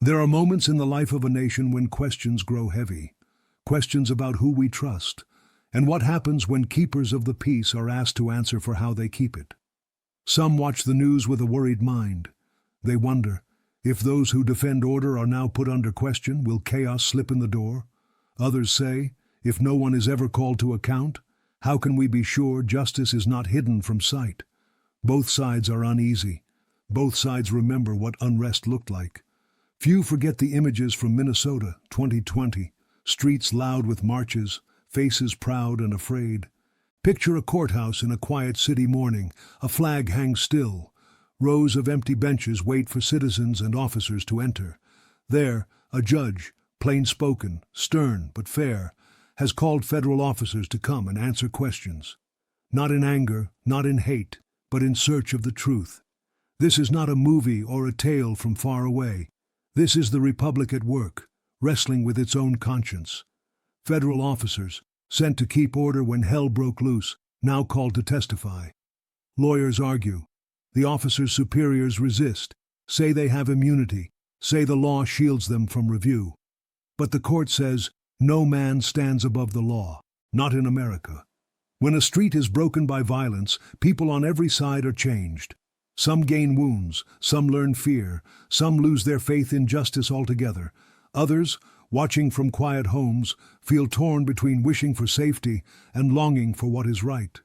There are moments in the life of a nation when questions grow heavy, questions about who we trust, and what happens when keepers of the peace are asked to answer for how they keep it. Some watch the news with a worried mind. They wonder, if those who defend order are now put under question, will chaos slip in the door? Others say, if no one is ever called to account, how can we be sure justice is not hidden from sight? Both sides are uneasy. Both sides remember what unrest looked like. Few forget the images from Minnesota, 2020, streets loud with marches, faces proud and afraid. Picture a courthouse in a quiet city morning. A flag hangs still. Rows of empty benches wait for citizens and officers to enter. There, a judge, plain-spoken, stern but fair, has called federal officers to come and answer questions. Not in anger, not in hate, but in search of the truth. This is not a movie or a tale from far away. This is the Republic at work, wrestling with its own conscience. Federal officers, sent to keep order when hell broke loose, now called to testify. Lawyers argue. The officers' superiors resist, say they have immunity, say the law shields them from review. But the court says, no man stands above the law, not in America. When a street is broken by violence, people on every side are changed. Some gain wounds, some learn fear, some lose their faith in justice altogether. Others, watching from quiet homes, feel torn between wishing for safety and longing for what is right.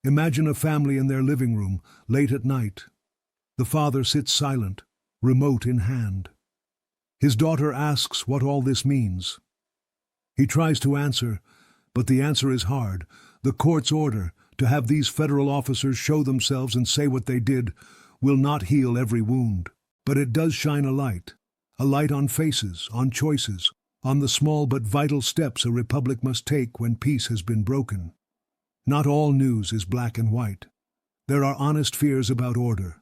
Imagine a family in their living room, late at night. The father sits silent, remote in hand. His daughter asks what all this means. He tries to answer, but the answer is hard. The court's order, to have these federal officers show themselves and say what they did, will not heal every wound. But it does shine a light on faces, on choices, on the small but vital steps a republic must take when peace has been broken. Not all news is black and white. There are honest fears about order.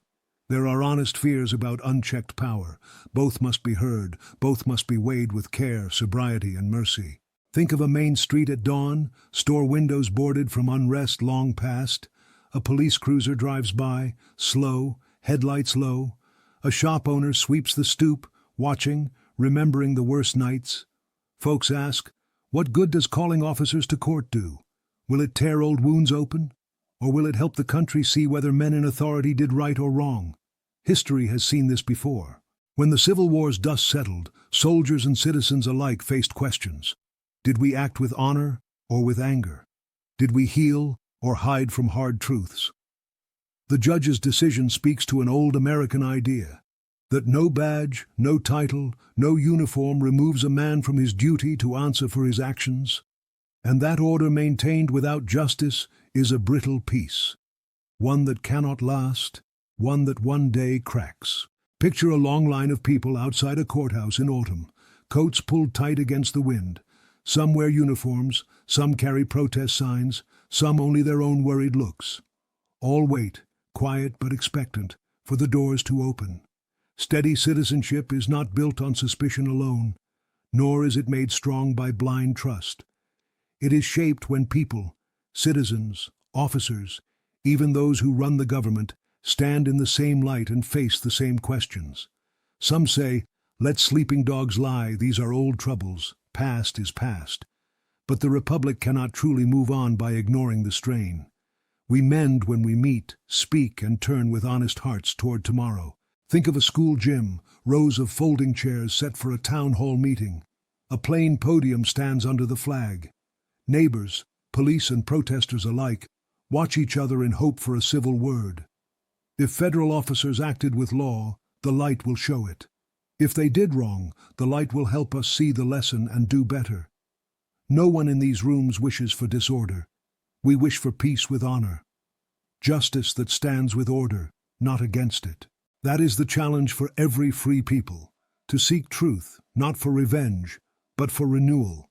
There are honest fears about unchecked power. Both must be heard, both must be weighed with care, sobriety, and mercy. Think of a main street at dawn, store windows boarded from unrest long past. A police cruiser drives by, slow, headlights low. A shop owner sweeps the stoop, watching, remembering the worst nights. Folks ask, what good does calling officers to court do? Will it tear old wounds open? Or will it help the country see whether men in authority did right or wrong? History has seen this before. When the Civil War's dust settled, soldiers and citizens alike faced questions. Did we act with honor or with anger? Did we heal or hide from hard truths? The judge's decision speaks to an old American idea, that no badge, no title, no uniform removes a man from his duty to answer for his actions. And that order maintained without justice is a brittle peace, one that cannot last, one that one day cracks. Picture a long line of people outside a courthouse in autumn, coats pulled tight against the wind. Some wear uniforms, some carry protest signs, some only their own worried looks. All wait, quiet but expectant, for the doors to open. Steady citizenship is not built on suspicion alone, nor is it made strong by blind trust. It is shaped when people, citizens, officers, even those who run the government, stand in the same light and face the same questions. Some say, let sleeping dogs lie, these are old troubles, past is past. But the Republic cannot truly move on by ignoring the strain. We mend when we meet, speak, and turn with honest hearts toward tomorrow. Think of a school gym, rows of folding chairs set for a town hall meeting. A plain podium stands under the flag. Neighbors, police and protesters alike, watch each other in hope for a civil word. If federal officers acted with law, the light will show it. If they did wrong, the light will help us see the lesson and do better. No one in these rooms wishes for disorder. We wish for peace with honor. Justice that stands with order, not against it. That is the challenge for every free people, to seek truth, not for revenge, but for renewal.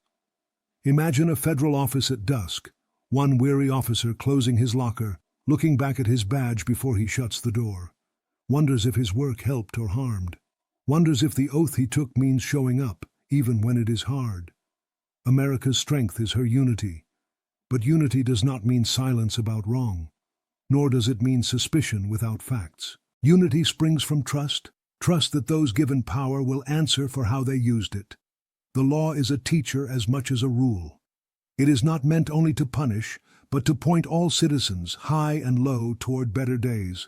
Imagine a federal office at dusk, one weary officer closing his locker, looking back at his badge before he shuts the door. Wonders if his work helped or harmed. Wonders if the oath he took means showing up, even when it is hard. America's strength is her unity. But unity does not mean silence about wrong, nor does it mean suspicion without facts. Unity springs from trust Trust that those given power will answer for how they used it. The law is a teacher as much as a rule. It is not meant only to punish, but to point all citizens, high and low, toward better days.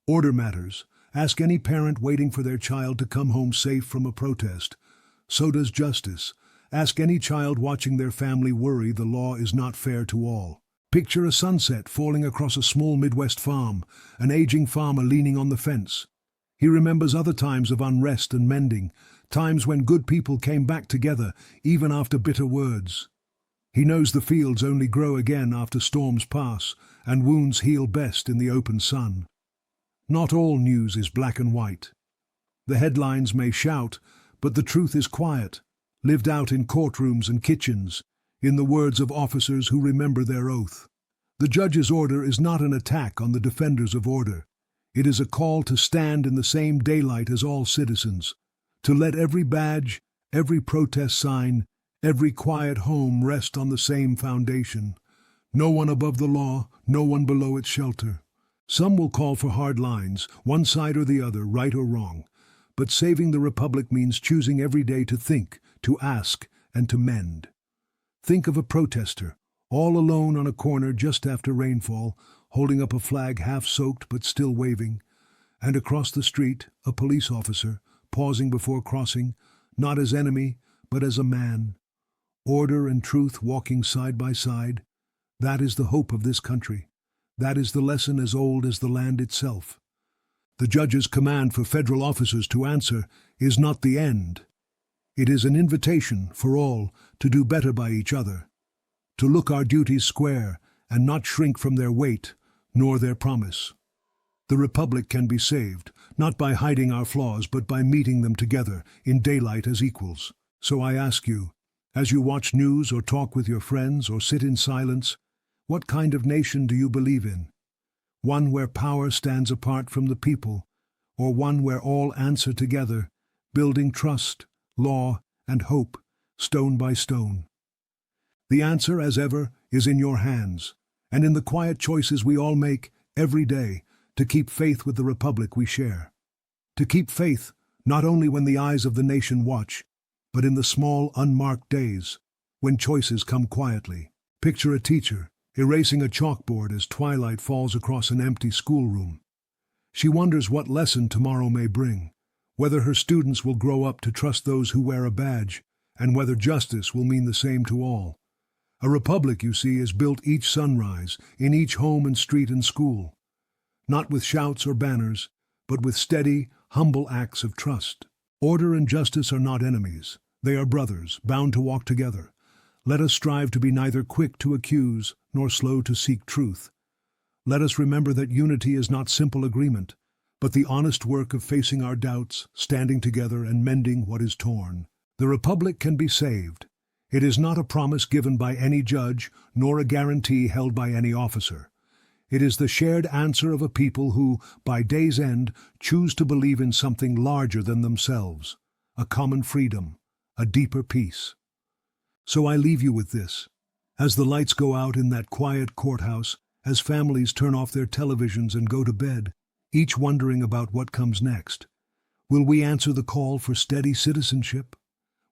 Order matters. Ask any parent waiting for their child to come home safe from a protest. So does justice. Ask any child watching their family worry the law is not fair to all. Picture a sunset falling across a small Midwest farm, an aging farmer leaning on the fence. He remembers other times of unrest and mending, times when good people came back together, even after bitter words. He knows the fields only grow again after storms pass, and wounds heal best in the open sun. Not all news is black and white. The headlines may shout, but the truth is quiet, lived out in courtrooms and kitchens, in the words of officers who remember their oath. The judge's order is not an attack on the defenders of order. It is a call to stand in the same daylight as all citizens, to let every badge, every protest sign, every quiet home rest on the same foundation. No one above the law, no one below its shelter. Some will call for hard lines, one side or the other, right or wrong. But saving the Republic means choosing every day to think, to ask, and to mend. Think of a protester, all alone on a corner just after rainfall, holding up a flag half-soaked but still waving. And across the street, a police officer, pausing before crossing, not as enemy, but as a man. Order and truth walking side by side. That is the hope of this country. That is the lesson as old as the land itself. The judge's command for federal officers to answer is not the end. It is an invitation for all to do better by each other, to look our duties square and not shrink from their weight nor their promise. The Republic can be saved, not by hiding our flaws, but by meeting them together in daylight as equals. So I ask you, as you watch news or talk with your friends or sit in silence, what kind of nation do you believe in? One where power stands apart from the people, or one where all answer together, building trust, law, and hope, stone by stone? The answer, as ever, is in your hands, and in the quiet choices we all make every day to keep faith with the Republic we share. To keep faith, not only when the eyes of the nation watch, but in the small, unmarked days, when choices come quietly. Picture a teacher, erasing a chalkboard as twilight falls across an empty schoolroom. She wonders what lesson tomorrow may bring, whether her students will grow up to trust those who wear a badge, and whether justice will mean the same to all. A republic, you see, is built each sunrise, in each home and street and school, not with shouts or banners, but with steady, humble acts of trust. Order and justice are not enemies. They are brothers, bound to walk together. Let us strive to be neither quick to accuse nor slow to seek truth. Let us remember that unity is not simple agreement, but the honest work of facing our doubts, standing together, and mending what is torn. The Republic can be saved. It is not a promise given by any judge, nor a guarantee held by any officer. It is the shared answer of a people who, by day's end, choose to believe in something larger than themselves, a common freedom, a deeper peace. So I leave you with this. As the lights go out in that quiet courthouse, as families turn off their televisions and go to bed, each wondering about what comes next, will we answer the call for steady citizenship?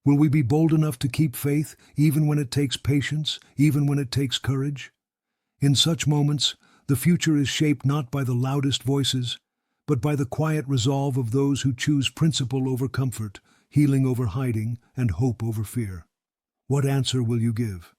Will we be bold enough to keep faith, even when it takes patience, even when it takes courage? In such moments, the future is shaped not by the loudest voices, but by the quiet resolve of those who choose principle over comfort, healing over hiding, and hope over fear. What answer will you give?